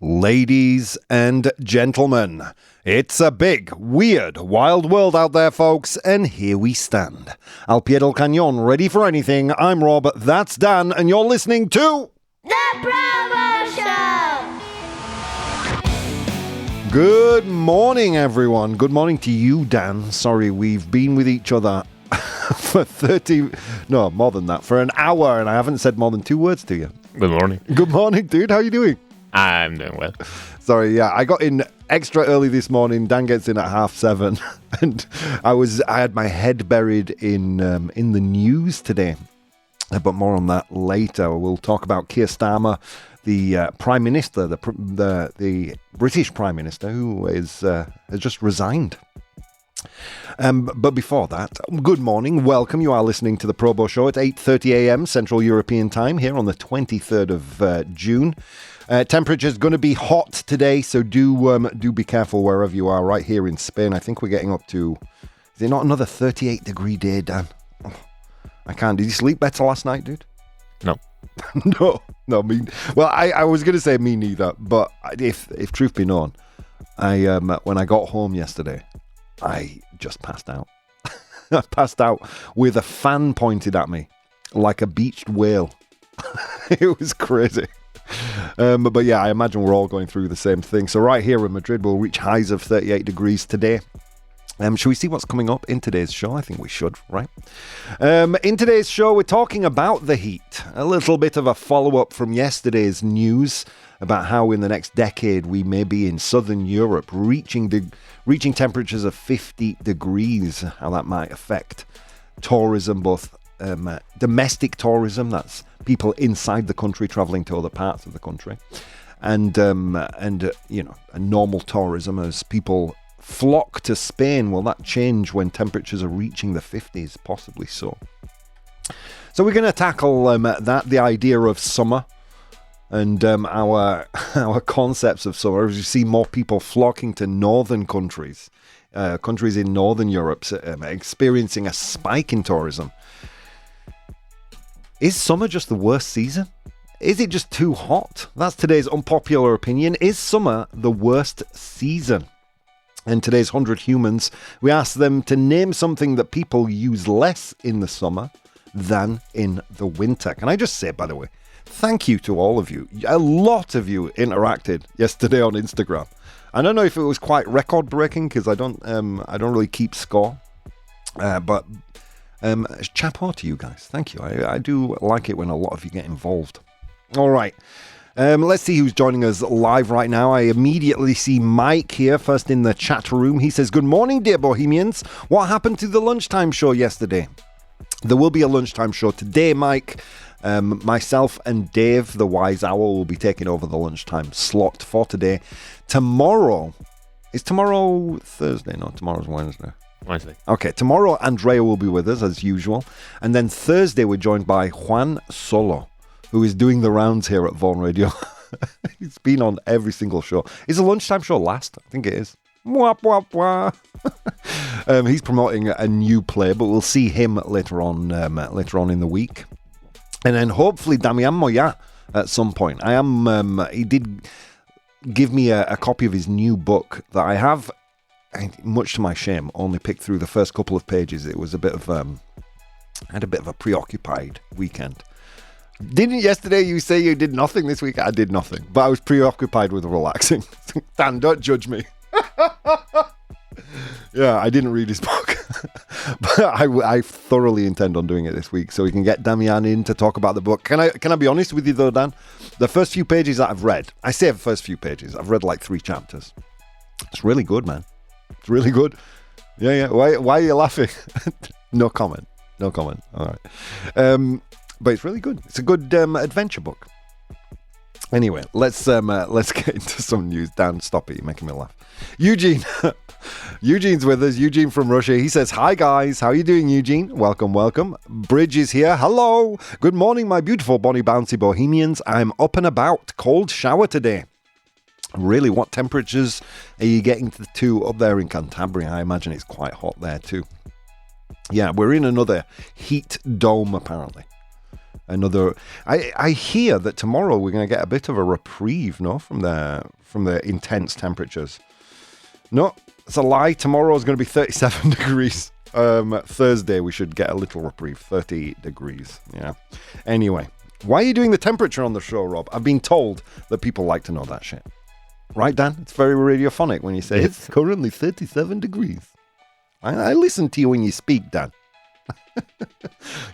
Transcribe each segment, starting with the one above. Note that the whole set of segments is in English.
Ladies and gentlemen, it's a big, weird, wild world out there, folks, and here we stand. Al pie del cañón, ready for anything. I'm Rob, that's Dan, and you're listening to... The ProBoh Show! Good morning, everyone. Good morning to you, Dan. Sorry, we've been with each other for more than that, for an hour, and I haven't said more than 2 words to you. Good morning. Good morning, dude. How are you doing? I'm doing well. Sorry, yeah, I got in extra early this morning. Dan gets in at 7:30, and I had my head buried in the news today. But more on that later. We'll talk about Keir Starmer, the Prime Minister, the British Prime Minister, who has just resigned. But before that, good morning, welcome. You are listening to the ProBoh Show at 8:30 a.m. Central European Time here on the 23rd of June. Temperature's going to be hot today, so do be careful wherever you are. Right here in Spain, I think we're getting up to, is it not another 38-degree day, Dan? Oh, I can't. Did you sleep better last night, dude? No. No, me. Well, I was going to say me neither, but if truth be known, when I got home yesterday, I just passed out. I passed out with a fan pointed at me like a beached whale. It was crazy. But yeah, I imagine we're all going through the same thing. So right here in Madrid, we'll reach highs of 38 degrees today. Should we see what's coming up in today's show? I think we should, right? In today's show, we're talking about the heat. A little bit of a follow-up from yesterday's news about how in the next decade we may be in southern Europe reaching temperatures of 50 degrees, how that might affect tourism, both domestic tourism, that's people inside the country traveling to other parts of the country, and you know, a normal tourism as people flock to Spain. Will that change when temperatures are reaching the 50s? Possibly so. So we're going to tackle the idea of summer and our concepts of summer as you see more people flocking to northern countries in northern Europe experiencing a spike in tourism. Is summer just the worst season? Is it just too hot? That's today's unpopular opinion. Is summer the worst season? In today's 100 Humans, we ask them to name something that people use less in the summer than in the winter. Can I just say, by the way, thank you to all of you. A lot of you interacted yesterday on Instagram. I don't know if it was quite record-breaking because I don't really keep score, but chapeau to you guys. Thank you. I do like it when a lot of you get involved. All right. Let's see who's joining us live right now. I immediately see Mike here, first in the chat room. He says, good morning, dear Bohemians. What happened to the lunchtime show yesterday? There will be a lunchtime show today, Mike. Myself and Dave, the Wise Owl, will be taking over the lunchtime slot for today. Tomorrow, is tomorrow Thursday? No, tomorrow's Wednesday. Okay, tomorrow Andrea will be with us as usual. And then Thursday we're joined by Juan Solo, who is doing the rounds here at Vaughan Radio. He's been on every single show. Is the lunchtime show last? I think it is. Wah, wah, wah. He's promoting a new play, but we'll see him later on in the week. And then hopefully Damian Moya at some point. He did give me a copy of his new book that I have, much to my shame, only picked through the first couple of pages. It was I had a bit of a preoccupied weekend. Didn't yesterday you say you did nothing this week? I did nothing, but I was preoccupied with relaxing. Dan, don't judge me. Yeah, I didn't read his book, but I thoroughly intend on doing it this week so we can get Damian in to talk about the book. Can I be honest with you though, Dan? The first few pages that I've read, I say the first few pages, I've read like 3 chapters. It's really good, man. It's really good. Yeah. Why are you laughing? No comment. All right. But it's really good. It's a good adventure book. Anyway, let's get into some news. Dan, stop it. You're making me laugh. Eugene's with us. Eugene from Russia. He says, hi guys. How are you doing, Eugene? Welcome. Bridge is here. Hello. Good morning, my beautiful bonny bouncy Bohemians. I'm up and about. Cold shower today. Really, what temperatures are you getting to up there in Cantabria? I imagine it's quite hot there too. Yeah, we're in another heat dome apparently. I hear that tomorrow we're going to get a bit of a reprieve, no, from the intense temperatures. No, it's a lie. Tomorrow is going to be 37 degrees. Thursday we should get a little reprieve, 30 degrees. Yeah. Anyway, why are you doing the temperature on the show, Rob? I've been told that people like to know that shit. Right, Dan? It's very radiophonic when you say it's currently 37 degrees. I listen to you when you speak, Dan.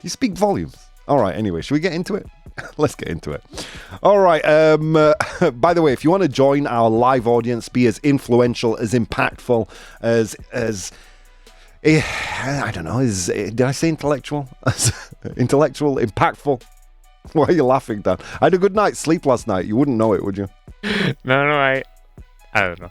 You speak volumes. All right, anyway, should we get into it? Let's get into it. All right. By the way, if you want to join our live audience, be as influential, as impactful, as I don't know, did I say intellectual? Intellectual, impactful. Why are you laughing, Dan? I had a good night's sleep last night. You wouldn't know it, would you? No, I don't know.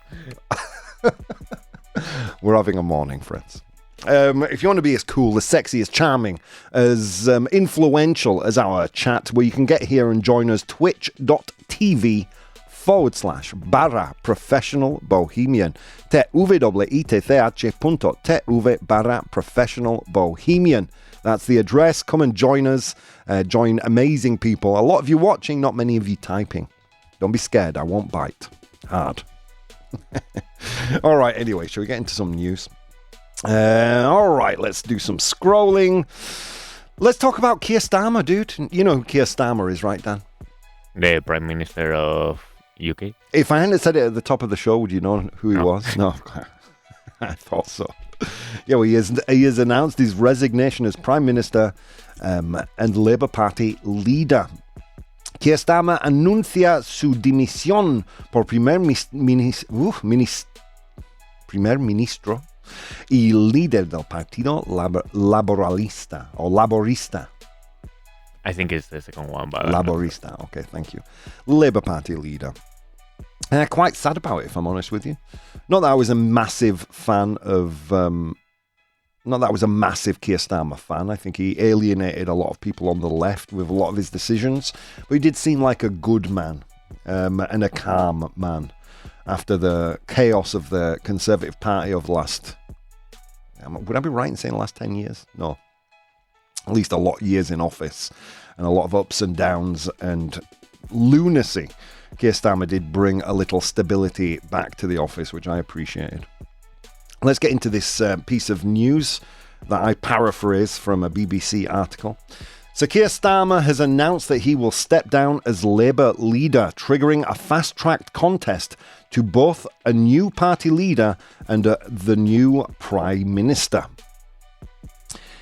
We're having a morning, friends. If you want to be as cool, as sexy, as charming, as influential as our chat, where you can get here and join us, twitch.tv/professional bohemian. twitch.tv/professional bohemian. That's the address. Come and join us. Join amazing people. A lot of you watching, not many of you typing. Don't be scared. I won't bite. Hard. All right. Anyway, shall we get into some news? All right. Let's do some scrolling. Let's talk about Keir Starmer, dude. You know who Keir Starmer is, right, Dan? The Prime Minister of UK. If I hadn't said it at the top of the show, would you know who he was? No. I thought so. Yeah, well, he has announced his resignation as Prime Minister and Labour Party leader. Keir Starmer anuncia su dimisión por primer ministro y líder del Partido Laborista o Laborista. I think it's the second one, but Laborista. Okay, thank you. Labour Party leader. Quite sad about it, if I'm honest with you. Not that I was a massive fan of... not that I was a massive Keir Starmer fan. I think he alienated a lot of people on the left with a lot of his decisions. But he did seem like a good man and a calm man after the chaos of the Conservative Party of the last... would I be right in saying the last 10 years? No. At least a lot of years in office and a lot of ups and downs and lunacy. Keir Starmer did bring a little stability back to the office, which I appreciated. Let's get into this piece of news that I paraphrase from a BBC article. So Keir Starmer has announced that he will step down as Labour leader, triggering a fast-tracked contest to both a new party leader and the new Prime Minister.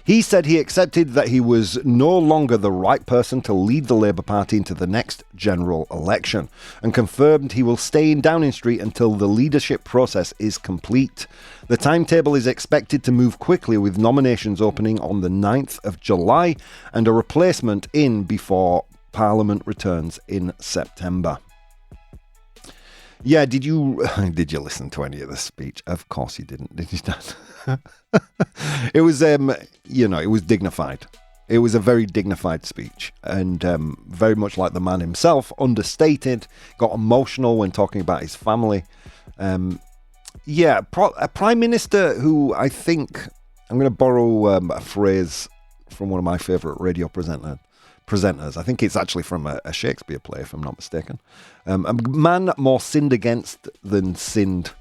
He said he accepted that he was no longer the right person to lead the Labour Party into the next general election and confirmed he will stay in Downing Street until the leadership process is complete. The timetable is expected to move quickly, with nominations opening on the 9th of July and a replacement in before Parliament returns in September. Yeah, did you listen to any of the speech? Of course you didn't, did you, Dan? It was, it was dignified. It was a very dignified speech and very much like the man himself, understated, got emotional when talking about his family. A Prime Minister who I think, I'm going to borrow a phrase from one of my favourite radio presenters. I think it's actually from a Shakespeare play, if I'm not mistaken. A man more sinned against than sinned.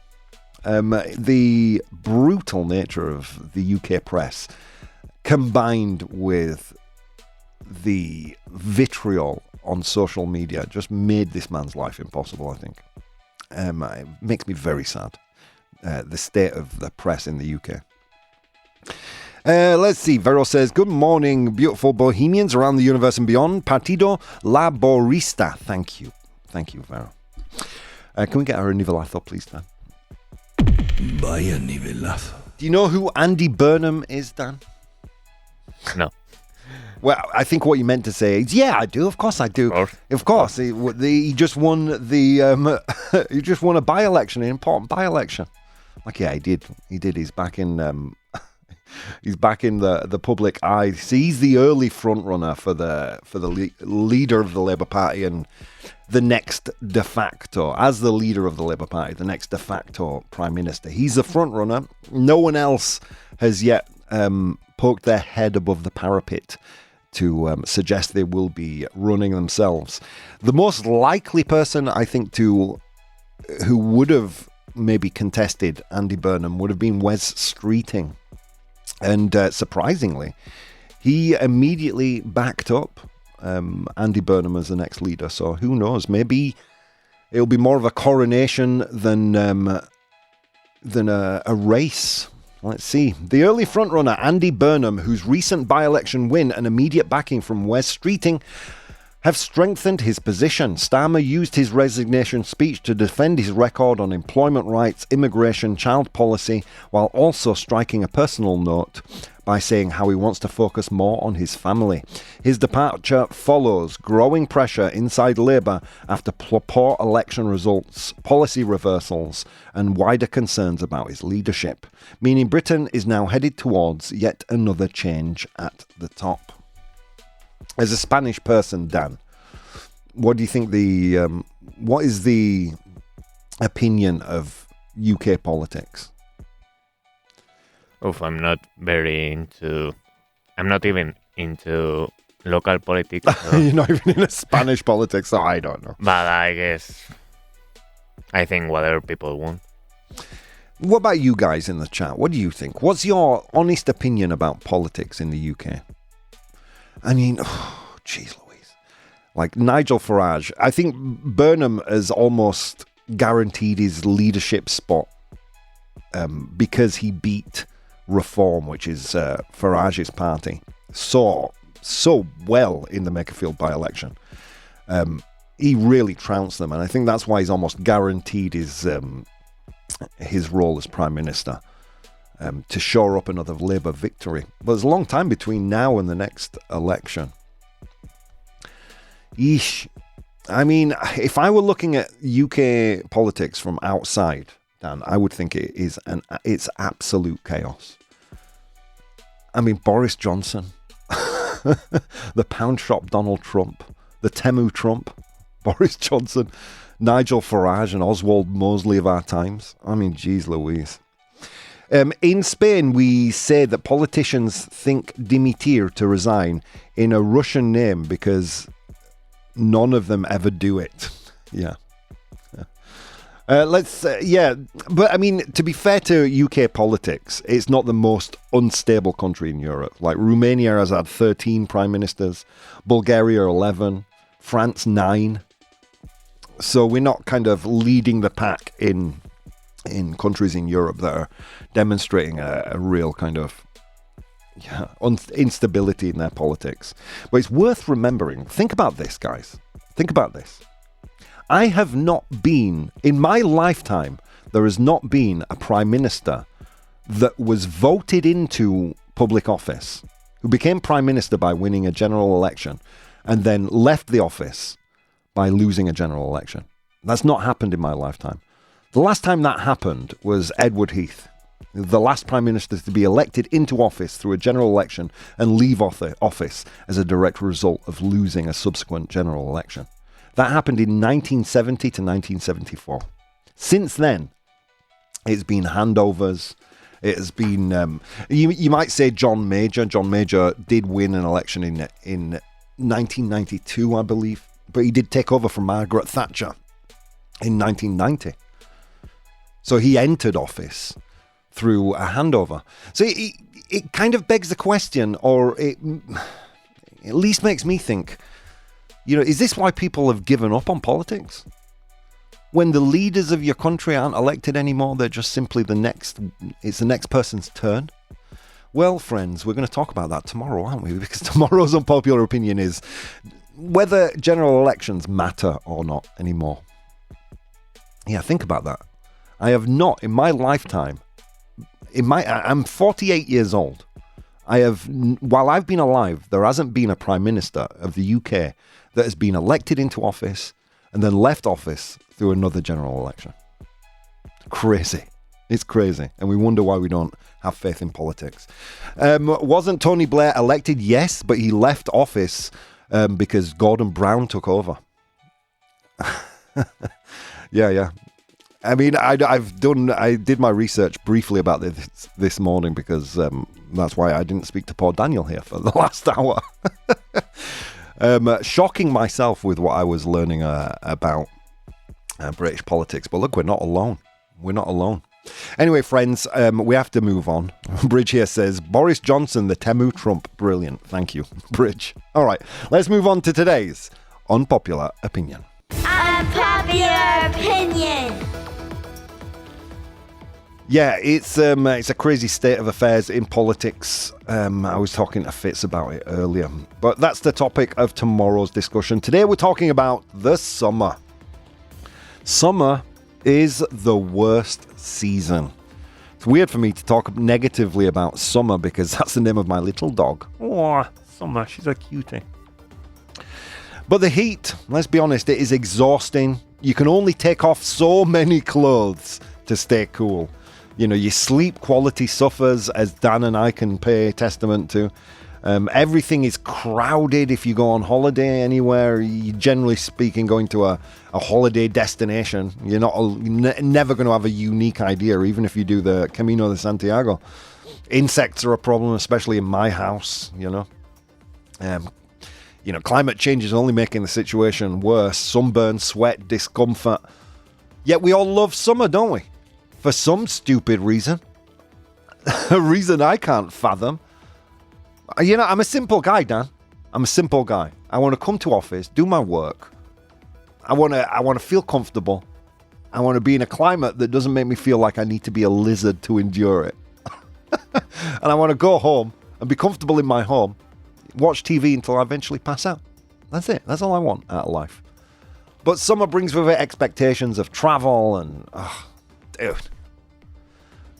The brutal nature of the UK press, combined with the vitriol on social media, just made this man's life impossible, I think. It makes me very sad, the state of the press in the UK. Let's see. Vero says, good morning, beautiful bohemians around the universe and beyond. Partido Laborista. Thank you. Thank you, Vero. Can we get our nivelazo, please, Dan? Vaya nivelazo. Do you know who Andy Burnham is, Dan? No. Well, I think what you meant to say is, yeah, I do. Of course I do. Of course. He just won the... he just won a by-election, an important by-election. Like, yeah, he did. He did. He's back in... He's back in the public eye. See, he's the early front runner for the leader of the Labour Party and the next de facto, as the leader of the Labour Party, the next de facto Prime Minister. He's the front runner. No one else has yet poked their head above the parapet to suggest they will be running themselves. The most likely person, I think, who would have maybe contested Andy Burnham would have been Wes Streeting. And surprisingly, he immediately backed up Andy Burnham as the next leader. So who knows? Maybe it'll be more of a coronation than a race. Let's see. The early frontrunner, Andy Burnham, whose recent by-election win and immediate backing from Wes Streeting have strengthened his position. Starmer used his resignation speech to defend his record on employment rights, immigration, child policy, while also striking a personal note by saying how he wants to focus more on his family. His departure follows growing pressure inside Labour after poor election results, policy reversals, and wider concerns about his leadership, meaning Britain is now headed towards yet another change at the top. As a Spanish person, Dan, what do you think what is the opinion of UK politics? I'm not even into local politics. So. You're not even in a Spanish politics, so I don't know. But I think whatever people want. What about you guys in the chat? What do you think? What's your honest opinion about politics in the UK? I mean, jeez Louise. Like Nigel Farage, I think Burnham has almost guaranteed his leadership spot because he beat Reform, which is Farage's party, so well in the Makerfield by-election. He really trounced them, and I think that's why he's almost guaranteed his role as Prime Minister. To shore up another Labour victory. But there's a long time between now and the next election. Yeesh. I mean, if I were looking at UK politics from outside, Dan, I would think it's absolute chaos. I mean, Boris Johnson, the pound shop Donald Trump, the Temu Trump, Boris Johnson, Nigel Farage and Oswald Mosley of our times. I mean, geez Louise. In Spain, we say that politicians think dimitir to resign in a Russian name because none of them ever do it. Yeah. But I mean, to be fair to UK politics, it's not the most unstable country in Europe. Like Romania has had 13 prime ministers, Bulgaria 11, France 9. So we're not kind of leading the pack in countries in Europe that are demonstrating a real kind of instability in their politics. But it's worth remembering. Think about this, guys. Think about this. I have not been, in my lifetime, there has not been a prime minister that was voted into public office, who became prime minister by winning a general election, and then left the office by losing a general election. That's not happened in my lifetime. The last time that happened was Edward Heath, the last prime minister to be elected into office through a general election and leave office as a direct result of losing a subsequent general election. That happened in 1970 to 1974. Since then, it's been handovers. It has been, you might say John Major. John Major did win an election in 1992, I believe. But he did take over from Margaret Thatcher in 1990. So he entered office through a handover. So it kind of begs the question, or it at least makes me think, is this why people have given up on politics? When the leaders of your country aren't elected anymore, they're just simply it's the next person's turn? Well, friends, we're going to talk about that tomorrow, aren't we? Because tomorrow's unpopular opinion is whether general elections matter or not anymore. Yeah, think about that. I have not, in my lifetime, I'm 48 years old. While I've been alive, there hasn't been a prime minister of the UK that has been elected into office and then left office through another general election. Crazy. It's crazy. And we wonder why we don't have faith in politics. Wasn't Tony Blair elected? Yes, but he left office because Gordon Brown took over. Yeah. I mean, I did my research briefly about this morning because that's why I didn't speak to poor Daniel here for the last hour. Shocking myself with what I was learning about British politics. But look, we're not alone. We're not alone. Anyway, friends, we have to move on. Bridge here says, Boris Johnson, the Temu Trump. Brilliant. Thank you, Bridge. All right, let's move on to today's unpopular opinion. Unpopular opinion. Yeah, it's a crazy state of affairs in politics. I was talking to Fitz about it earlier. But that's the topic of tomorrow's discussion. Today we're talking about the summer. Summer is the worst season. It's weird for me to talk negatively about Summer because that's the name of my little dog. Oh, Summer, she's a cutie. But the heat, let's be honest, it is exhausting. You can only take off so many clothes to stay cool. You know, your sleep quality suffers, as Dan and I can pay testament to. Everything is crowded if you go on holiday anywhere. You, generally speaking, going to a holiday destination, you're never going to have a unique idea, even if you do the Camino de Santiago. Insects are a problem, especially in my house, you know. Climate change is only making the situation worse. Sunburn, sweat, discomfort. Yet we all love summer, don't we? For some stupid reason. A reason I can't fathom. You know, I'm a simple guy, Dan. I'm a simple guy. I want to come to office, do my work. I want to feel comfortable. I want to be in a climate that doesn't make me feel like I need to be a lizard to endure it. And I want to go home and be comfortable in my home, watch TV until I eventually pass out. That's it. That's all I want out of life. But summer brings with it expectations of travel and... dude.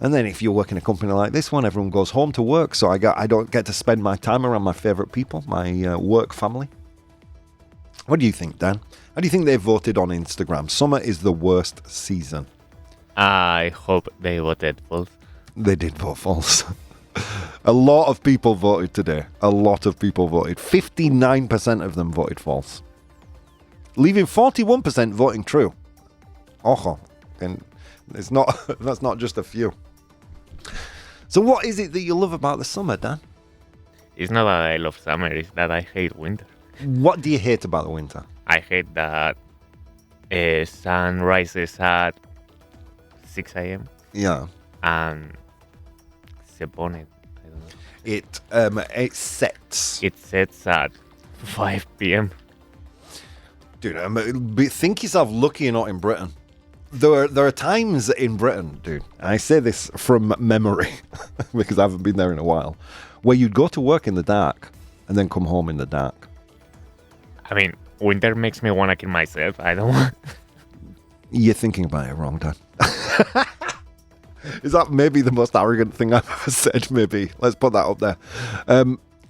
And then if you work in a company like this one, everyone goes home to work, so I don't get to spend my time around my favourite people, my work family. What do you think, Dan? How do you think they voted on Instagram? Summer is the worst season. I hope they voted false. They did vote false. A lot of people voted today. A lot of people voted. 59% of them voted false. Leaving 41% voting true. Ojo. And that's not just a few. So what is it that you love about the summer, Dan? It's not that I love summer, it's that I hate winter. What do you hate about the winter? I hate that sun rises at 6 a.m. Yeah. And se pone, I don't know. It sets. It sets at 5 p.m. Dude, think yourself lucky you're not in Britain. There are times in Britain, dude, and I say this from memory because I haven't been there in a while, where you'd go to work in the dark and then come home in the dark. I mean, winter makes me want to kill myself. I don't want... You're thinking about it wrong, Dan. Is that maybe the most arrogant thing I've ever said? Maybe. Let's put that up there.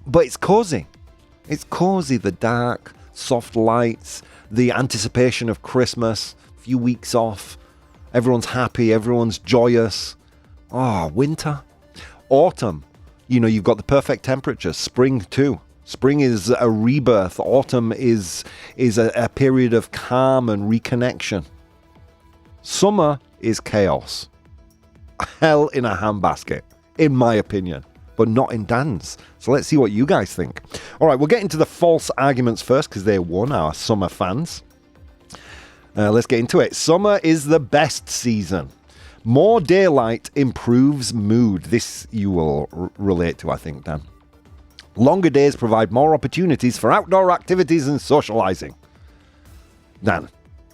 But it's cozy. It's cozy, the dark, soft lights, the anticipation of Christmas, few weeks off, everyone's happy, everyone's joyous. Winter. Autumn, you've got the perfect temperatures. Spring too. Spring is a rebirth. Autumn is a period of calm and reconnection. Summer is chaos. Hell in a handbasket, in my opinion, but not in Dan's. So let's see what you guys think. All right, we'll get into the false arguments first because they won, our summer fans. Let's get into it. Summer is the best season. More daylight improves mood. This you will relate to, I think, Dan. Longer days provide more opportunities for outdoor activities and socializing. Dan,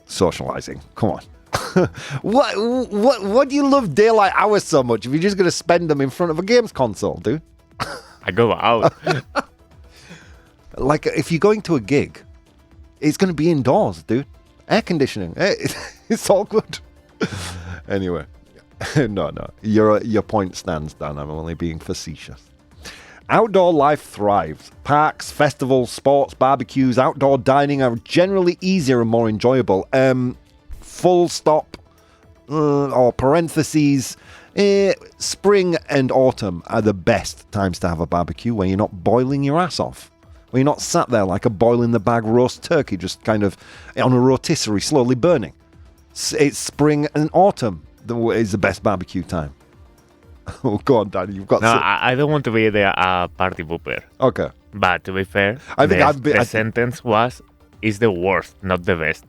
socializing. Come on. What do you love daylight hours so much if you're just going to spend them in front of a games console, dude? I go out. Like, if you're going to a gig, it's going to be indoors, dude. Air conditioning. It's all good. Anyway. No. Your point stands, Dan. I'm only being facetious. Outdoor life thrives. Parks, festivals, sports, barbecues, outdoor dining are generally easier and more enjoyable. Full stop or parentheses. Spring and autumn are the best times to have a barbecue when you're not boiling your ass off. When you're not sat there like a boil-in-the-bag roast turkey, just kind of on a rotisserie, slowly burning. It's spring and autumn that is the best barbecue time. Oh, go on, Danny. You've got No, I don't want to be the party pooper. Okay. But to be fair, I think the sentence was, is the worst, not the best.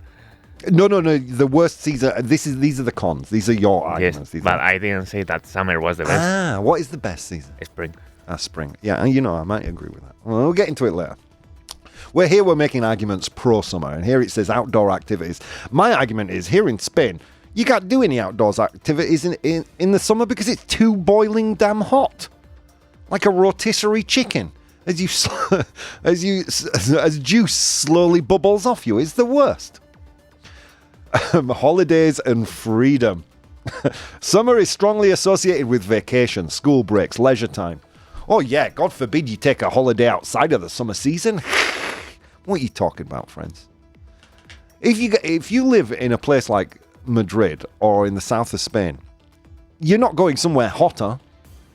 No. The worst season. These are the cons. These are your arguments. Yes, but I didn't say that summer was the best. What is the best season? Spring. Spring. Yeah, I might agree with that. Well, we'll get into it later. We're making arguments pro-summer, and here it says outdoor activities. My argument is, here in Spain, you can't do any outdoors activities in the summer because it's too boiling damn hot. Like a rotisserie chicken. As juice slowly bubbles off you. It's the worst. Holidays and freedom. Summer is strongly associated with vacation, school breaks, leisure time. Oh yeah, God forbid you take a holiday outside of the summer season. What are you talking about, friends? If you live in a place like Madrid or in the south of Spain, you're not going somewhere hotter.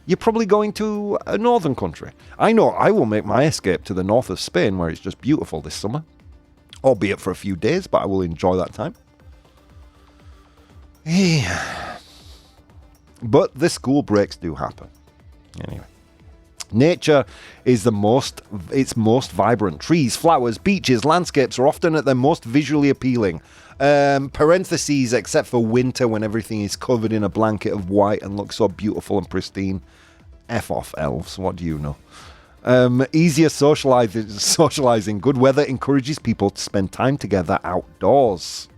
You're probably going to a northern country. I know I will make my escape to the north of Spain where it's just beautiful this summer. Albeit for a few days, but I will enjoy that time. Yeah. But the school breaks do happen. Anyway. Nature is its most vibrant. Trees, flowers, beaches, landscapes are often at their most visually appealing. Parentheses, except for winter when everything is covered in a blanket of white and looks so beautiful and pristine. F off, elves. What do you know? Easier socializing. Good weather encourages people to spend time together outdoors.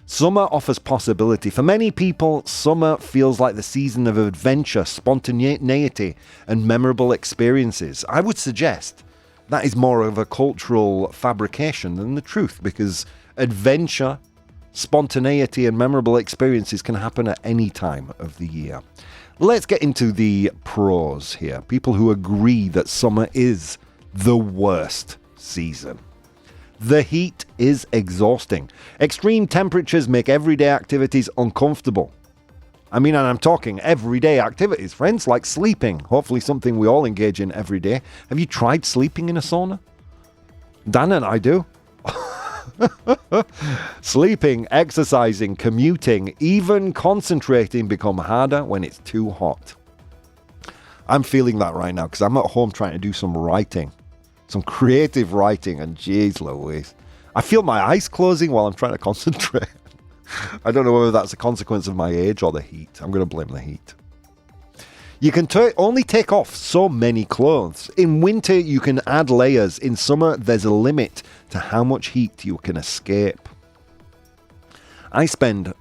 Summer offers possibility. For many people, summer feels like the season of adventure, spontaneity, and memorable experiences. I would suggest that is more of a cultural fabrication than the truth, because adventure, spontaneity, and memorable experiences can happen at any time of the year. Let's get into the pros here. People who agree that summer is the worst season. The heat is exhausting. Extreme temperatures make everyday activities uncomfortable. I mean, and I'm talking everyday activities, friends, like sleeping. Hopefully something we all engage in every day. Have you tried sleeping in a sauna? Dan and I do. Sleeping, exercising, commuting, even concentrating become harder when it's too hot. I'm feeling that right now because I'm at home trying to do some writing. Some creative writing, and jeez Louise. I feel my eyes closing while I'm trying to concentrate. I don't know whether that's a consequence of my age or the heat. I'm going to blame the heat. You can only take off so many clothes. In winter, you can add layers. In summer, there's a limit to how much heat you can escape. I spend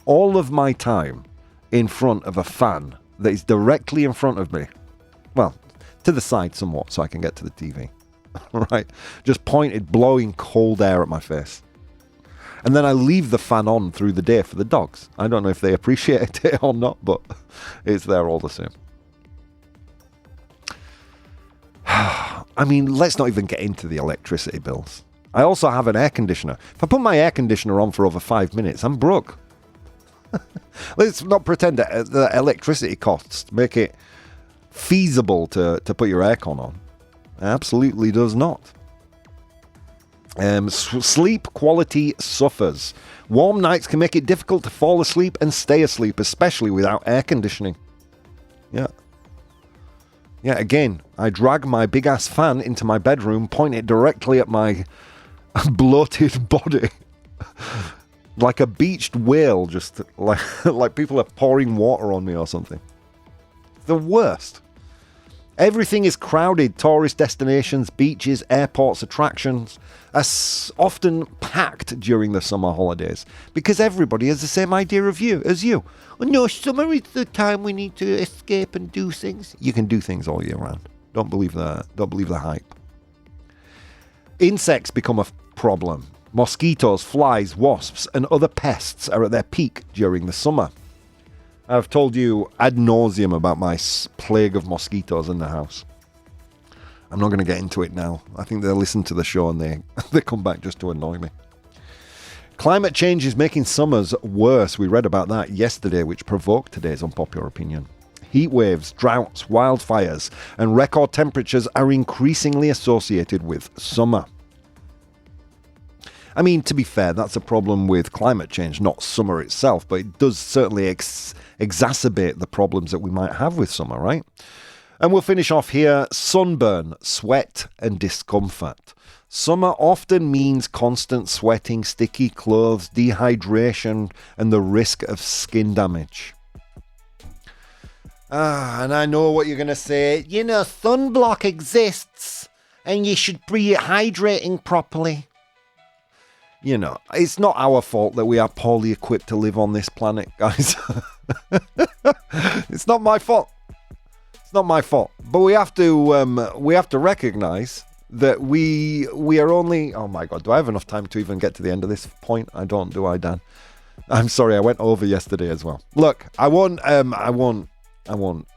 all of my time in front of a fan that is directly in front of me. Well, to the side somewhat so I can get to the TV. Right, just pointed, blowing cold air at my face. And then I leave the fan on through the day for the dogs. I don't know if they appreciate it or not, but it's there all the same. I mean, let's not even get into the electricity bills. I also have an air conditioner. If I put my air conditioner on for over 5 minutes, I'm broke. Let's not pretend that the electricity costs make it feasible to put your aircon on. Absolutely does not. Sleep quality suffers. Warm nights can make it difficult to fall asleep and stay asleep, especially without air conditioning. Yeah, again, I drag my big-ass fan into my bedroom, point it directly at my bloated body. Like a beached whale, just like people are pouring water on me or something. The worst. Everything is crowded. Tourist destinations, beaches, airports, attractions are often packed during the summer holidays because everybody has the same idea of you as you. Oh, no, summer is the time we need to escape and do things. You can do things all year round. Don't believe the hype. Insects become a problem. Mosquitoes, flies, wasps, and other pests are at their peak during the summer. I've told you ad nauseum about my plague of mosquitoes in the house. I'm not going to get into it now. I think they'll listen to the show and they come back just to annoy me. Climate change is making summers worse. We read about that yesterday, which provoked today's unpopular opinion. Heat waves, droughts, wildfires, and record temperatures are increasingly associated with summer. I mean, to be fair, that's a problem with climate change, not summer itself, but it does certainly exacerbate the problems that we might have with summer, right? And we'll finish off here. Sunburn, sweat and discomfort. Summer often means constant sweating, sticky clothes, dehydration, and the risk of skin damage. And I know what you're going to say. Sunblock exists, and you should be hydrating properly. It's not our fault that we are poorly equipped to live on this planet, guys. It's not my fault. It's not my fault. But we have to recognize that we are only... Oh my God, do I have enough time to even get to the end of this point? I don't, do I, Dan? I'm sorry, I went over yesterday as well. Look, I won't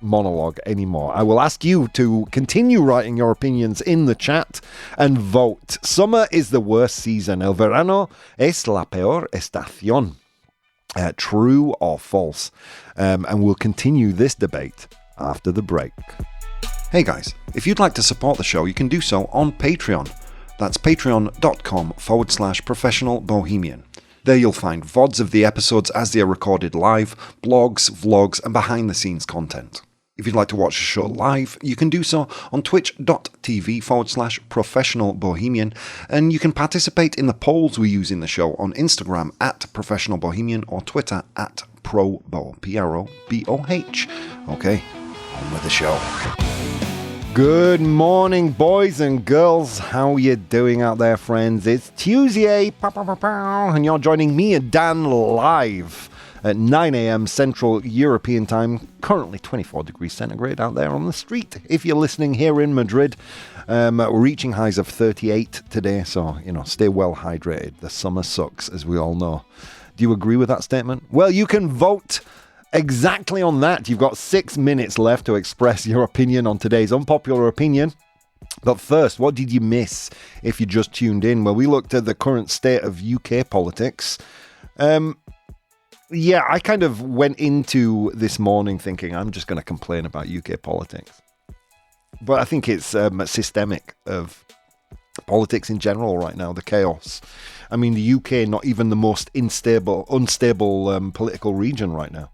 monologue anymore. I will ask you to continue writing your opinions in the chat and vote. Summer is the worst season. El verano es la peor estación. True or false? And we'll continue this debate after the break. Hey guys, if you'd like to support the show, you can do so on Patreon. That's patreon.com/professional bohemian. There you'll find VODs of the episodes as they are recorded live, blogs, vlogs, and behind-the-scenes content. If you'd like to watch the show live, you can do so on twitch.tv/professional bohemian, and you can participate in the polls we use in the show on Instagram @professional bohemian or Twitter @ProBoh, ProBoh. Okay, on with the show. Good morning, boys and girls. How you doing out there, friends? It's Tuesday, and you're joining me and Dan live at 9 a.m. Central European Time. Currently 24 degrees centigrade out there on the street. If you're listening here in Madrid, we're reaching highs of 38 today, so, stay well hydrated. The summer sucks, as we all know. Do you agree with that statement? Well, you can vote exactly on that. You've got 6 minutes left to express your opinion on today's unpopular opinion. But first, what did you miss if you just tuned in? Well, we looked at the current state of UK politics. I kind of went into this morning thinking I'm just going to complain about UK politics. But I think it's systemic of politics in general right now, the chaos. I mean, the UK, not even the most unstable political region right now.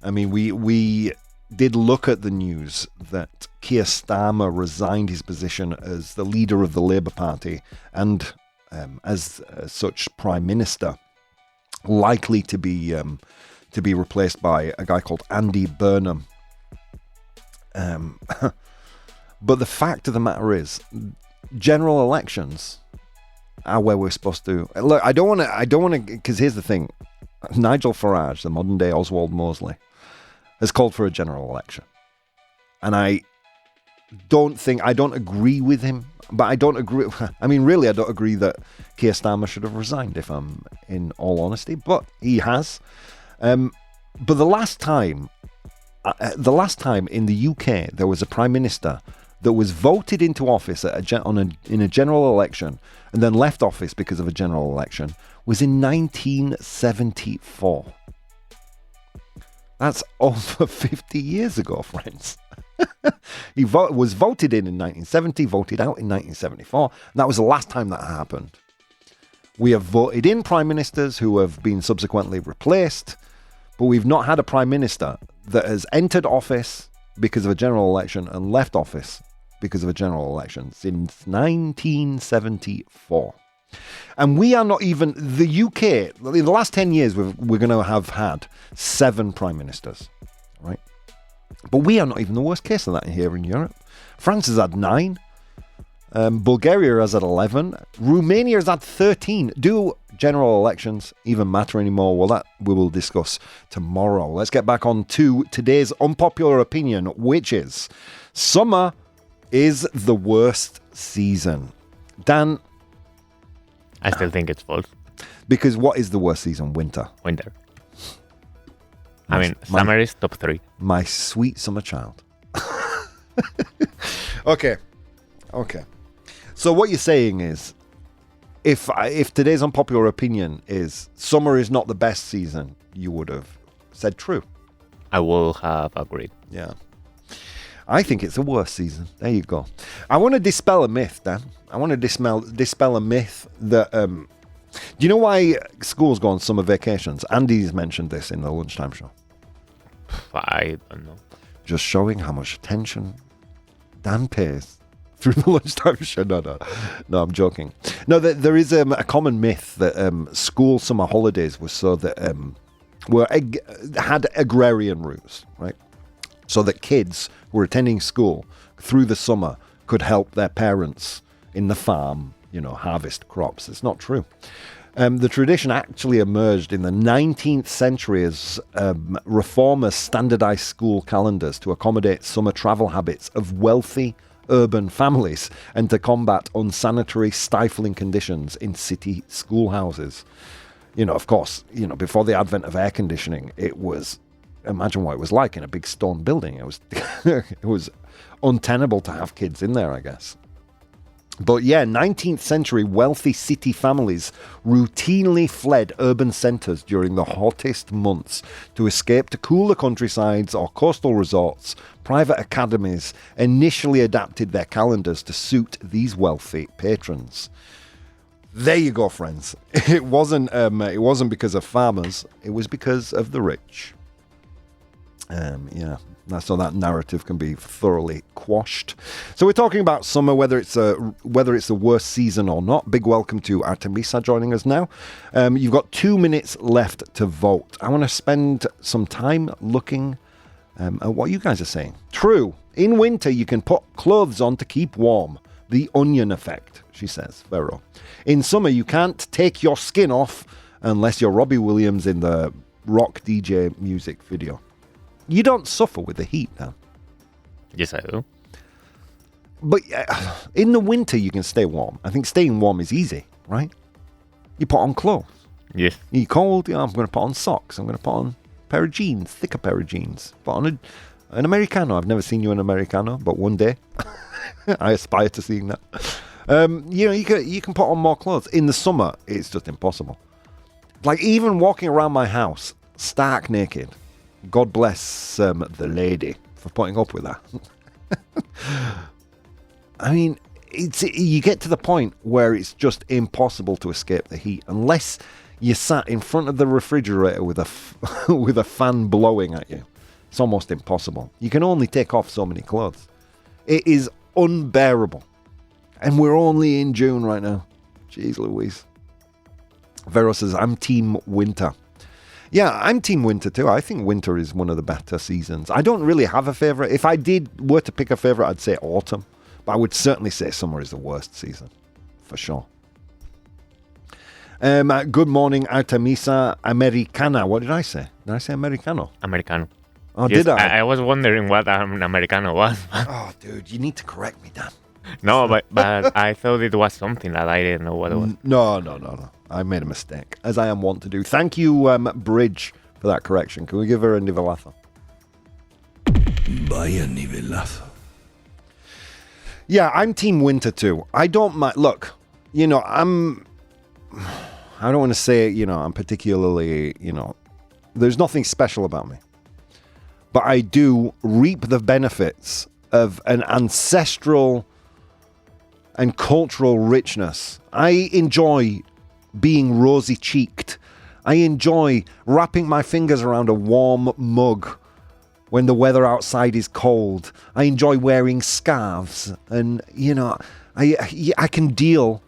I mean, we did look at the news that Keir Starmer resigned his position as the leader of the Labour Party and as such Prime Minister, likely to be replaced by a guy called Andy Burnham. But the fact of the matter is, general elections are where we're supposed to look. I don't want to, because here's the thing: Nigel Farage, the modern day Oswald Mosley, has called for a general election, and I don't agree with him. But I don't agree. I mean, really, I don't agree that Keir Starmer should have resigned, if I'm in all honesty. But he has. But the last time in the UK there was a prime minister that was voted into office in a general election and then left office because of a general election was in 1974. That's over 50 years ago, friends. He was voted in 1970, voted out in 1974. And that was the last time that happened. We have voted in prime ministers who have been subsequently replaced, but we've not had a prime minister that has entered office because of a general election and left office because of a general election since 1974. And we are not even, the UK, in the last 10 years, we're going to have had 7 prime ministers, right? But we are not even the worst case of that here in Europe. France has had 9. Bulgaria has had 11. Romania has had 13. Do general elections even matter anymore? Well, that we will discuss tomorrow. Let's get back on to today's unpopular opinion, which is summer is the worst season. Dan? I still think it's false. Because what is the worst season? Winter. Summer is top 3. My sweet summer child. Okay. So what you're saying is, if today's unpopular opinion is summer is not the best season, you would have said true. I will have agreed. Yeah. I think it's the worst season. There you go. I want to dispel a myth, Dan. I want to dispel a myth that... do you know why schools go on summer vacations? Andy's mentioned this in the lunchtime show. I don't know. Just showing how much attention Dan pays through the lunchtime show. No, I'm joking. No, there is a common myth that school summer holidays were so that had agrarian roots, right? So that kids who were attending school through the summer could help their parents in the farm, harvest crops. It's not true. The tradition actually emerged in the 19th century as reformers standardized school calendars to accommodate summer travel habits of wealthy urban families and to combat unsanitary, stifling conditions in city schoolhouses. Of course, before the advent of air conditioning, imagine what it was like in a big stone building. It was untenable to have kids in there, I guess. But yeah, 19th century wealthy city families routinely fled urban centres during the hottest months to escape to cooler countrysides or coastal resorts. Private academies initially adapted their calendars to suit these wealthy patrons. There you go, friends. It wasn't because of farmers. It was because of the rich. So that narrative can be thoroughly quashed. So we're talking about summer, whether it's the worst season or not. Big welcome to Artemisa joining us now. You've got 2 minutes left to vote. I want to spend some time looking at what you guys are saying. True. In winter, you can put clothes on to keep warm. The onion effect, she says, Vero. In summer, you can't take your skin off unless you're Robbie Williams in the rock DJ music video. You don't suffer with the heat, Dan. Yes, I do. But in the winter, you can stay warm. I think staying warm is easy, right? You put on clothes. Yes. You're cold, I'm going to put on socks. I'm going to put on a pair of jeans, thicker pair of jeans. Put on an Americano. I've never seen you in Americano, but one day I aspire to seeing that. You can put on more clothes. In the summer, it's just impossible. Like even walking around my house, stark naked. God bless the lady for putting up with that. I mean, you get to the point where it's just impossible to escape the heat unless you sat in front of the refrigerator with a fan blowing at you. It's almost impossible. You can only take off so many clothes. It is unbearable. And we're only in June right now. Jeez Louise. Vero says, I'm team winter. Yeah, I'm team winter too. I think winter is one of the better seasons. I don't really have a favourite. If I were to pick a favourite, I'd say autumn. But I would certainly say summer is the worst season. For sure. Good morning, Artemisa Americana. What did I say? Did I say Americano? Americano. Oh, yes, did I? I was wondering what an Americano was. Oh, dude, you need to correct me, Dan. No, but I thought it was something that I didn't know what it was. No. I made a mistake, as I am wont to do. Thank you, Bridge, for that correction. Can we give her a nivelazo? Vaya nivelazo. Yeah, I'm team winter too. I don't mind. Look, I don't want to say, I'm particularly, there's nothing special about me. But I do reap the benefits of an ancestral and cultural richness. I enjoy being rosy-cheeked. I enjoy wrapping my fingers around a warm mug when the weather outside is cold. I enjoy wearing scarves. And, I can deal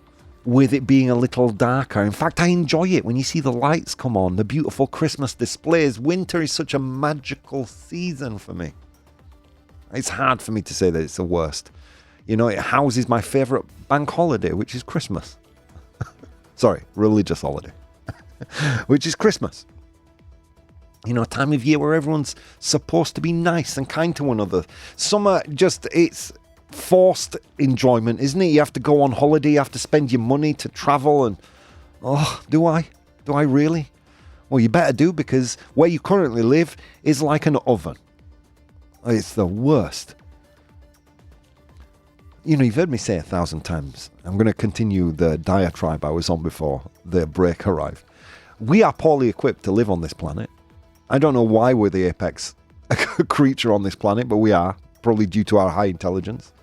with it being a little darker. In fact, I enjoy it when you see the lights come on, the beautiful Christmas displays. Winter is such a magical season for me. It's hard for me to say that it's the worst. It houses my favourite bank holiday, which is Christmas. Sorry, religious holiday, which is Christmas. A time of year where everyone's supposed to be nice and kind to one another. Summer, it's forced enjoyment, isn't it? You have to go on holiday, you have to spend your money to travel, and do I? Do I really? Well, you better do, because where you currently live is like an oven. It's the worst. You've heard me say 1,000 times. I'm going to continue the diatribe I was on before the break arrived. We are poorly equipped to live on this planet. I don't know why we're the apex creature on this planet, but we are, probably due to our high intelligence.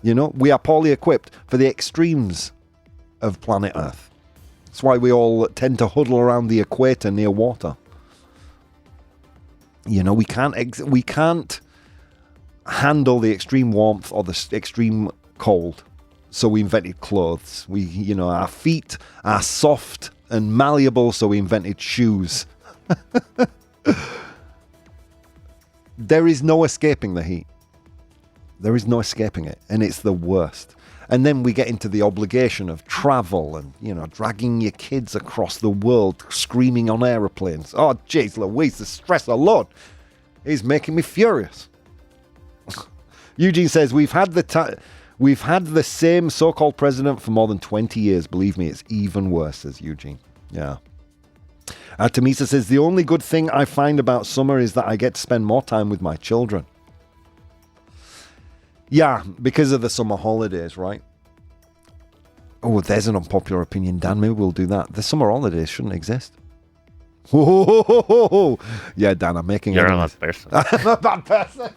We are poorly equipped for the extremes of planet Earth. That's why we all tend to huddle around the equator near water. We can't handle the extreme warmth or the extreme cold. So we invented clothes. Our feet are soft and malleable, so we invented shoes. There is no escaping the heat. There is no escaping it, and it's the worst. And then we get into the obligation of travel and, dragging your kids across the world, screaming on aeroplanes. Oh, jeez Louise, the stress alone is making me furious. Eugene says, we've had the same so-called president for more than 20 years. Believe me, it's even worse, says Eugene. Yeah. Tamisa says, the only good thing I find about summer is that I get to spend more time with my children. Yeah, because of the summer holidays, right? Oh, there's an unpopular opinion, Dan. Maybe we'll do that. The summer holidays shouldn't exist. Yeah, Dan, I'm making You're a bad person. I'm a bad person.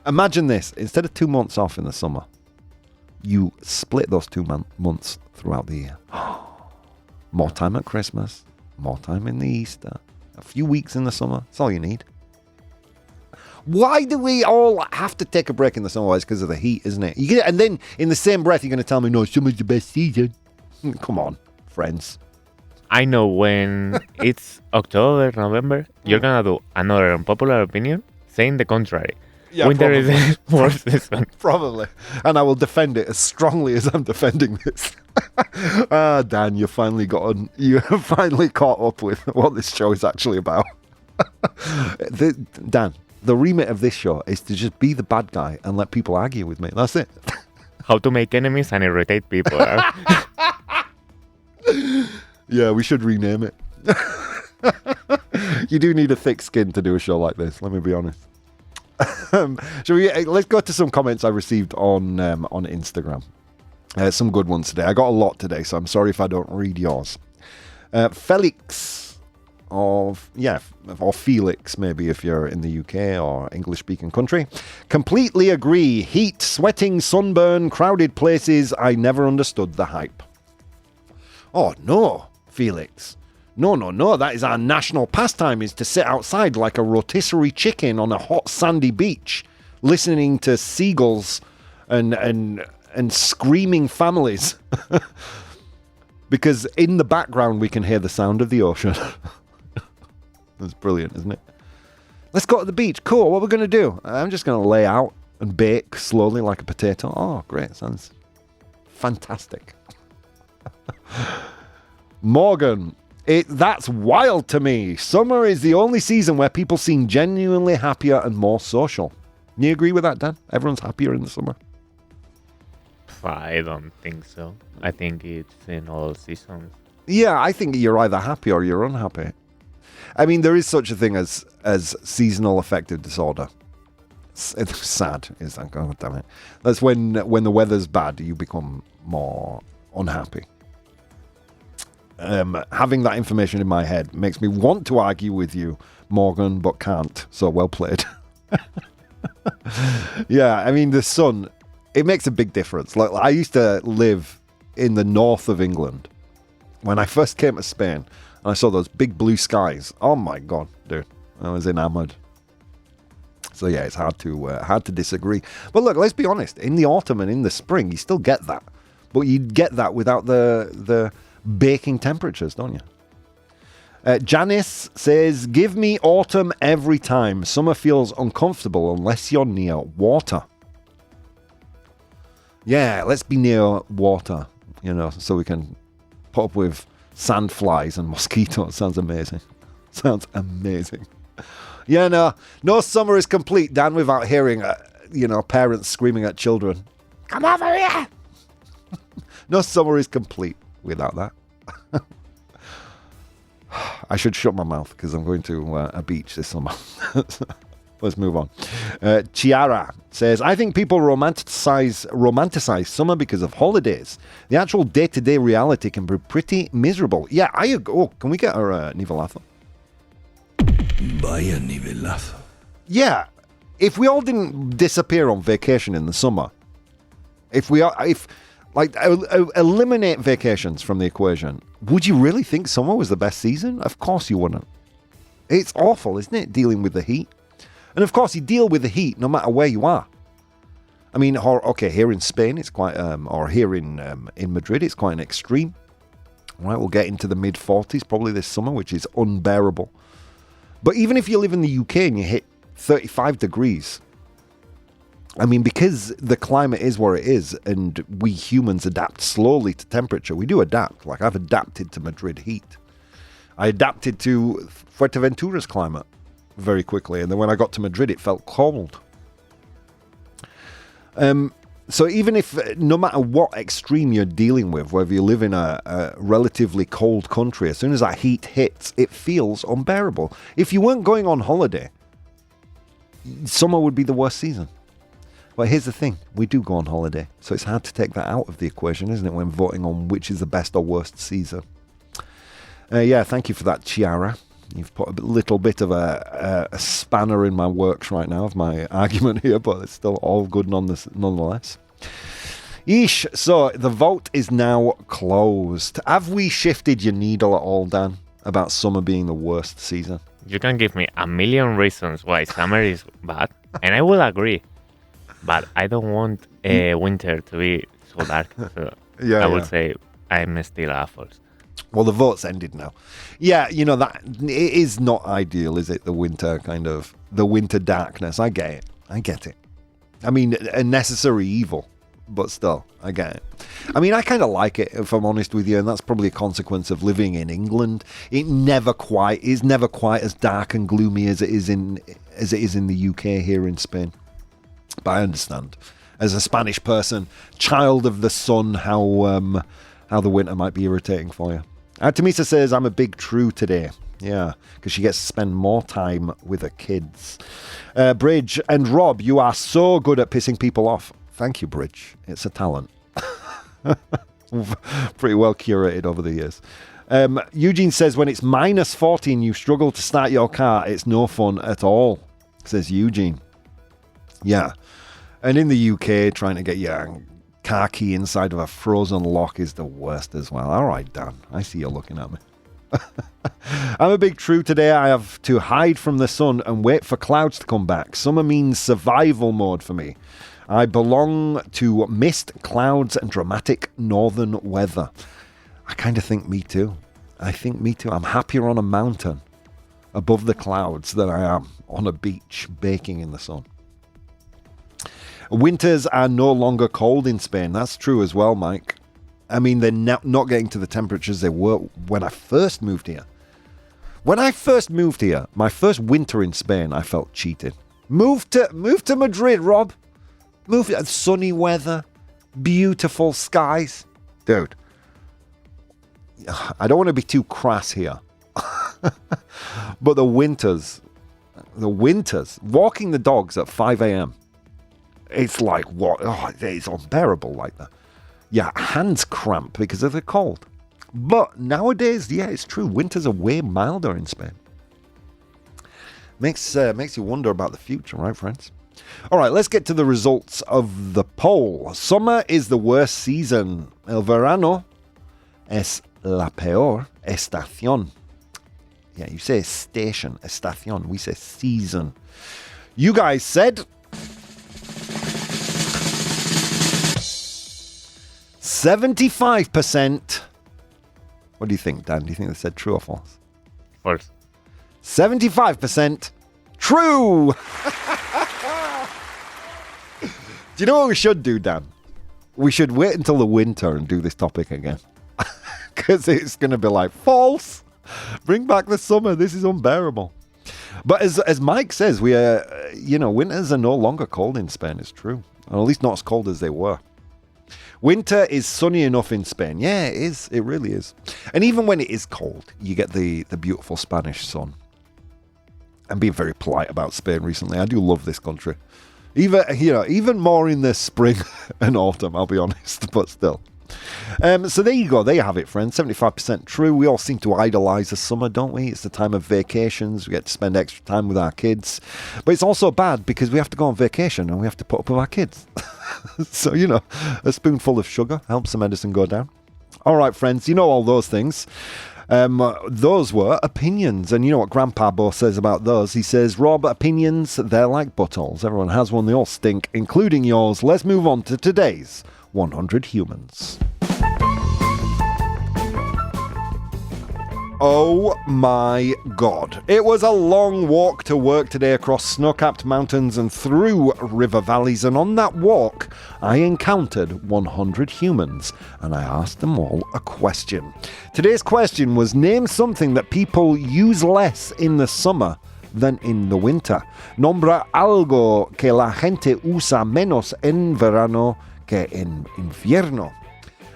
Imagine this. Instead of 2 months off in the summer, you split those 2 months throughout the year. More time at Christmas, more time in the Easter, a few weeks in the summer. That's all you need. Why do we all have to take a break in the summer? It's because of the heat, isn't it? And then in the same breath, you're going to tell me, no, summer's the best season. Come on, friends. I know when it's October, November, you're going to do another unpopular opinion saying the contrary. Yeah, Winter is the worst season. Probably. And I will defend it as strongly as I'm defending this. Dan, you finally caught up with what this show is actually about. Dan, the remit of this show is to just be the bad guy and let people argue with me. That's it. How to make enemies and irritate people. Yeah, we should rename it. You do need a thick skin to do a show like this, let me be honest. Let's go to some comments I received on Instagram. Some good ones today. I got a lot today, so I'm sorry if I don't read yours. Felix or Felix, maybe if you're in the UK or English-speaking country. Completely agree. Heat, sweating, sunburn, crowded places. I never understood the hype. Oh, no, Felix. No. That is our national pastime, is to sit outside like a rotisserie chicken on a hot sandy beach, listening to seagulls and screaming families. Because in the background we can hear the sound of the ocean. That's brilliant, isn't it? Let's go to the beach. Cool. What we're going to do? I'm just going to lay out and bake slowly like a potato. Oh, great. Sounds fantastic. Morgan. That's wild to me. Summer is the only season where people seem genuinely happier and more social. Do you agree with that, Dan? Everyone's happier in the summer? I don't think so. I think it's in all seasons. Yeah, I think you're either happy or you're unhappy. I mean, there is such a thing as seasonal affective disorder. It's sad. It's like, oh, damn it. That's when the weather's bad, you become more unhappy. Having that information in my head makes me want to argue with you, Morgan, but can't. So well played. Yeah, I mean, the sun, it makes a big difference. Like, I used to live in the north of England. When I first came to Spain, and I saw those big blue skies. Oh my God, dude, I was enamored. So yeah, it's hard to disagree. But look, let's be honest. In the autumn and in the spring, you still get that, but you get that without the baking temperatures, don't you? Janice says, give me autumn every time. Summer feels uncomfortable unless you're near water. Yeah, let's be near water, so we can put up with sand flies and mosquitoes. Sounds amazing. Sounds amazing. Yeah, no summer is complete, Dan, without hearing, parents screaming at children. Come over here! No summer is complete without that. I should shut my mouth because I'm going to a beach this summer. Let's move on. Chiara says, I think people romanticize summer because of holidays. The actual day-to-day reality can be pretty miserable. Yeah, I agree. Oh, can we get our nivelazo? Vaya nivelazo. Yeah, if we all didn't disappear on vacation in the summer, eliminate vacations from the equation, would you really think summer was the best season? Of course you wouldn't. It's awful, isn't it, dealing with the heat? And of course, you deal with the heat no matter where you are. I mean, okay, here in Spain, it's quite, or here in Madrid, it's quite an extreme. Right, we'll get into the mid-40s probably this summer, which is unbearable. But even if you live in the UK and you hit 35 degrees, I mean, because the climate is where it is, and we humans adapt slowly to temperature, we do adapt. Like, I've adapted to Madrid heat. I adapted to Fuerteventura's climate very quickly, and then when I got to Madrid, it felt cold. So even if, no matter what extreme you're dealing with, whether you live in a relatively cold country, as soon as that heat hits, it feels unbearable. If you weren't going on holiday, summer would be the worst season. But here's the thing, we do go on holiday, so it's hard to take that out of the equation, isn't it, when voting on which is the best or worst season. Yeah, thank you for that, Chiara. You've put a little bit of a spanner in my works right now of my argument here, but it's still all good nonetheless. Yeesh, so the vote is now closed. Have we shifted your needle at all, Dan, about summer being the worst season? You can give me a million reasons why summer is bad, and I will agree. But I don't want winter to be so dark. So I would say I'm still apples. Well, the vote's ended now. Yeah, you know, that it is not ideal, is it? The winter darkness. I get it. I mean, a necessary evil, but still, I get it. I mean, I kind of like it, if I'm honest with you, and that's probably a consequence of living in England. It is never quite as dark and gloomy as it is in the UK here in Spain. But I understand, as a Spanish person, child of the sun, how the winter might be irritating for you. Artemisa says, I'm a big true today. Yeah, because she gets to spend more time with her kids. Bridge and Rob, you are so good at pissing people off. Thank you, Bridge. It's a talent. Pretty well curated over the years. Eugene says, when it's minus 40 and you struggle to start your car, it's no fun at all, says Eugene. Yeah. And in the UK, trying to get your car key inside of a frozen lock is the worst as well. All right, Dan, I see you looking at me. I'm a big true today. I have to hide from the sun and wait for clouds to come back. Summer means survival mode for me. I belong to mist, clouds, and dramatic northern weather. I kind of think me too. I'm happier on a mountain above the clouds than I am on a beach baking in the sun. Winters are no longer cold in Spain. That's true as well, Mike. I mean, they're not getting to the temperatures they were when I first moved here. When I first moved here, my first winter in Spain, I felt cheated. Move to Madrid, Rob. Sunny weather, beautiful skies. Dude, I don't want to be too crass here. But the winters, walking the dogs at 5 a.m., it's like, what? Oh, it's unbearable like that. Yeah, hands cramp because of the cold. But nowadays, yeah, it's true. Winters are way milder in Spain. Makes you wonder about the future, right, friends? All right, let's get to the results of the poll. Summer is the worst season. El verano es la peor estación. Yeah, you say station, estación. We say season. You guys said 75%. What do you think, Dan? Do you think they said true or false? False. 75% true. Do you know what we should do, Dan? We should wait until the winter and do this topic again. Because it's going to be like, false. Bring back the summer. This is unbearable. But as Mike says, winters are no longer cold in Spain. It's true. Or at least not as cold as they were. Winter is sunny enough in Spain. Yeah, it is. It really is. And even when it is cold, you get the beautiful Spanish sun. I'm being very polite about Spain recently. I do love this country. Even more in the spring and autumn, I'll be honest, but still. So there you go. There you have it, friends. 75% true. We all seem to idolize the summer, don't we? It's the time of vacations. We get to spend extra time with our kids. But it's also bad because we have to go on vacation and we have to put up with our kids. So, a spoonful of sugar helps the medicine go down. All right, friends, you know all those things. Those were opinions. And you know what Grandpa Bo says about those? He says, Rob, opinions, they're like buttholes. Everyone has one, they all stink, including yours. Let's move on to today's 100 Humans. Oh my God. It was a long walk to work today across snow-capped mountains and through river valleys, and on that walk I encountered 100 humans and I asked them all a question. Today's question was, name something that people use less in the summer than in the winter. Nombra algo que la gente usa menos en verano que en invierno.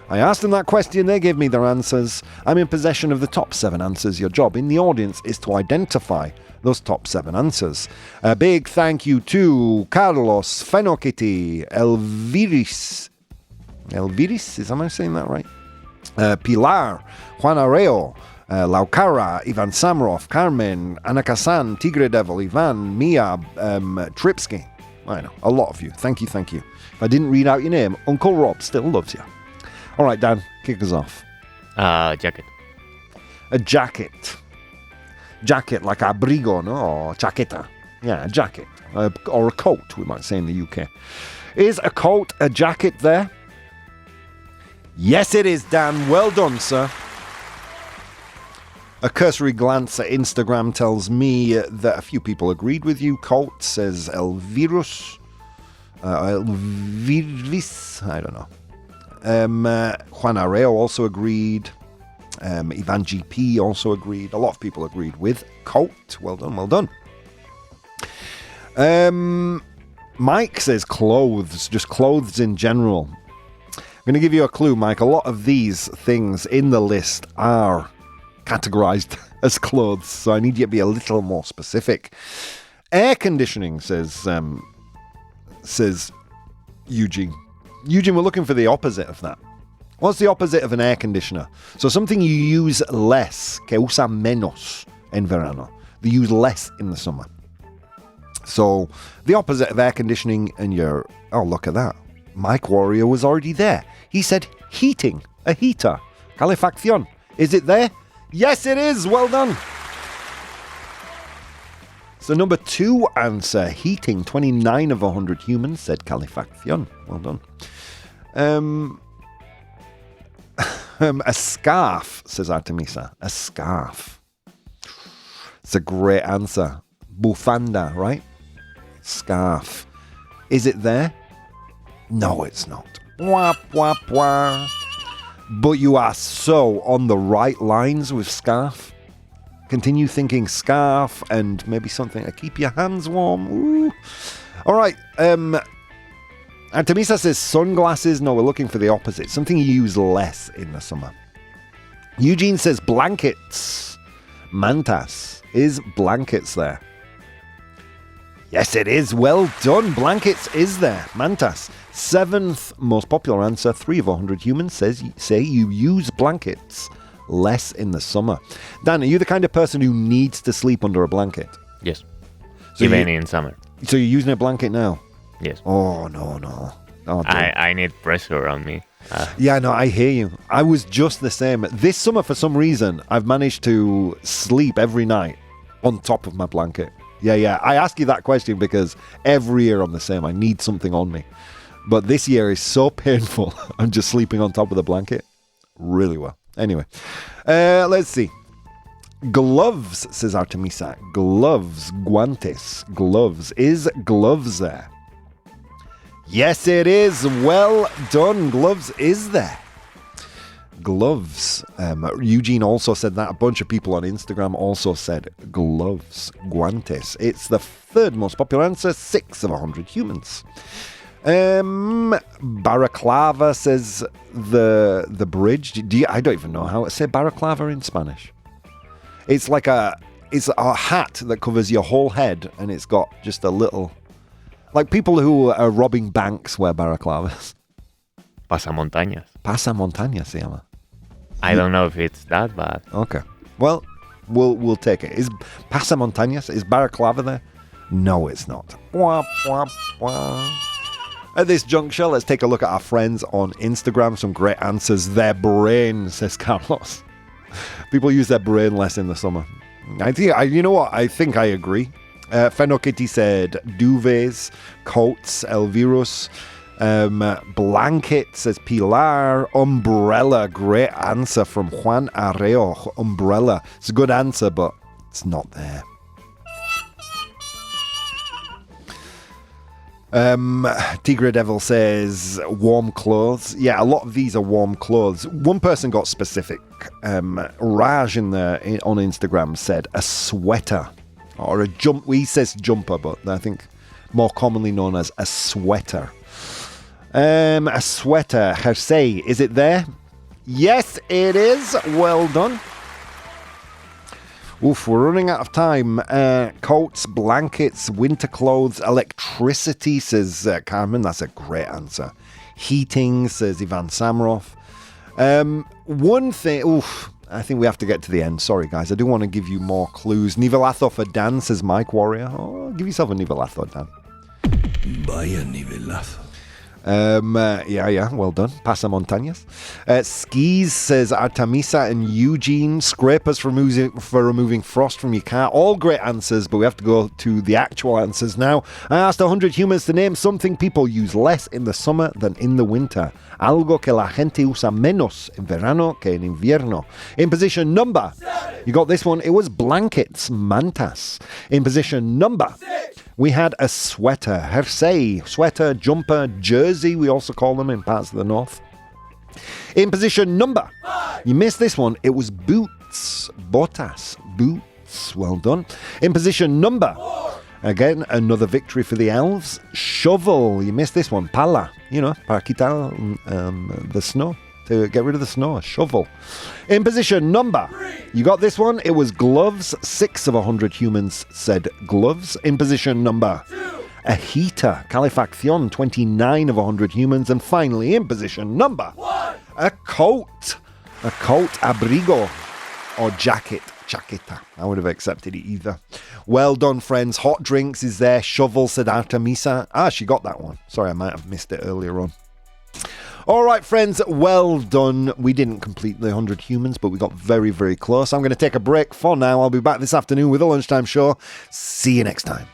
I asked them that question, they gave me their answers. I'm in possession of the top 7 answers. Your job in the audience is to identify those top 7 answers. A big thank you to Carlos, Fenokiti, Elviris, am I saying that right? Pilar, Juan Areo, Laucara, Ivan Samrov, Carmen, Anakasan, Tigre Devil, Ivan, Mia, Tripsky. I know, a lot of you. Thank you. If I didn't read out your name, Uncle Rob still loves you. All right, Dan, kick us off. Jacket. A jacket. Jacket like abrigo, no? Or chaqueta. Yeah, a jacket. Or a coat, we might say in the UK. Is a coat a jacket there? Yes, it is, Dan. Well done, sir. A cursory glance at Instagram tells me that a few people agreed with you. Coat, says Elvirus. Elvirvis, I don't know. Juan Areo also agreed. Ivan GP also agreed. A lot of people agreed with coat. Well done. Mike says clothes, just clothes in general. I'm going to give you a clue, Mike. A lot of these things in the list are categorized as clothes, so I need you to be a little more specific. Air conditioning, says Eugene. Eugene, we're looking for the opposite of that. What's the opposite of an air conditioner? So something you use less, que usa menos en verano. They use less in the summer. So the opposite of air conditioning, and oh, look at that. Mike Warrior was already there. He said heating, a heater, calefacción. Is it there? Yes, it is. Well done. So number 2 answer, heating. 29 of 100 humans said calefacción. Well done. A scarf, says Artemisa. A scarf. It's a great answer. Bufanda, right? Scarf. Is it there? No, it's not. Wah, wah, wah. But you are so on the right lines with scarf. Continue thinking scarf and maybe something to keep your hands warm. Ooh. All right. Artemisa says sunglasses. No, we're looking for the opposite. Something you use less in the summer. Eugene says blankets. Mantas. Is blankets there? Yes, it is. Well done. Blankets is there. Mantas. 7th most popular answer. 3 of 100 humans say you use blankets less in the summer. Dan, are you the kind of person who needs to sleep under a blanket? Yes. So even in summer. So you're using a blanket now? Yes. Oh, no. Oh, I need pressure on me. Yeah, no, I hear you. I was just the same. This summer, for some reason, I've managed to sleep every night on top of my blanket. Yeah. I ask you that question because every year I'm the same. I need something on me. But this year is so painful. I'm just sleeping on top of the blanket. Really well. Anyway, let's see. Gloves, says Artemisa. Gloves, guantes, gloves. Is gloves there? Yes, it is. Well done. Gloves is there. Gloves. Eugene also said that. A bunch of people on Instagram also said gloves, guantes. It's the 3rd most popular answer. 6 of 100 humans. Baraclava says the bridge. I don't even know how to say balaclava in Spanish. It's like it's a hat that covers your whole head, and it's got just a little, like people who are robbing banks wear balaclavas. Pasamontañas. Pasamontañas se llama. I don't know if it's that bad. Okay. Well, we'll take it. Is Pasamontañas, is balaclava there? No, it's not. Wah, wah, wah. At this juncture, let's take a look at our friends on Instagram. Some great answers. Their brain, says Carlos. People use their brain less in the summer. You know what? I think I agree. Fenokitty said duvets, coats, Elvirus. Blanket, says Pilar. Umbrella, great answer from Juan Arreo. Umbrella. It's a good answer, but it's not there. Tigre Devil says warm clothes. Yeah, a lot of these are warm clothes. One person got specific. Raj on Instagram said a sweater or a jump. He says jumper, but I think more commonly known as a sweater. A sweater. Jersey, is it there? Yes, it is. Well done. Oof, we're running out of time. Coats, blankets, winter clothes, electricity, says Carmen. That's a great answer. Heating, says Ivan Samrov. One thing, I think we have to get to the end. Sorry, guys. I do want to give you more clues. Nivelazo for Dan, says Mike Warrior. Oh, give yourself a Nivelazo, Dan. Vaya nivelazo. Yeah, well done. Pasa Montañas. Skis, says Artemisa and Eugene. Scrapers for removing frost from your car. All great answers, but we have to go to the actual answers now. I asked 100 humans to name something people use less in the summer than in the winter. Algo que la gente usa menos en verano que en invierno. In position number, you got this one. It was blankets, mantas. In position number, we had a sweater, jersey, sweater, jumper, jersey, we also call them in parts of the north. In position number, you missed this one, it was boots, botas, boots, well done. In position number, again, another victory for the elves, shovel, you missed this one, pala, para quitar the snow, to get rid of the snow, a shovel. In position number, you got this one, it was gloves. 6 of 100 humans said gloves. In position number 2, a heater, calefacción, 29 of 100 humans. And finally, in position number 1, a coat, abrigo, or jacket, chaqueta. I would have accepted it either. Well done, friends. Hot drinks is there. Shovel, said Artemisa. She got that one. Sorry, I might have missed it earlier on. All right, friends, well done. We didn't complete the 100 humans, but we got very, very close. I'm going to take a break for now. I'll be back this afternoon with a lunchtime show. See you next time.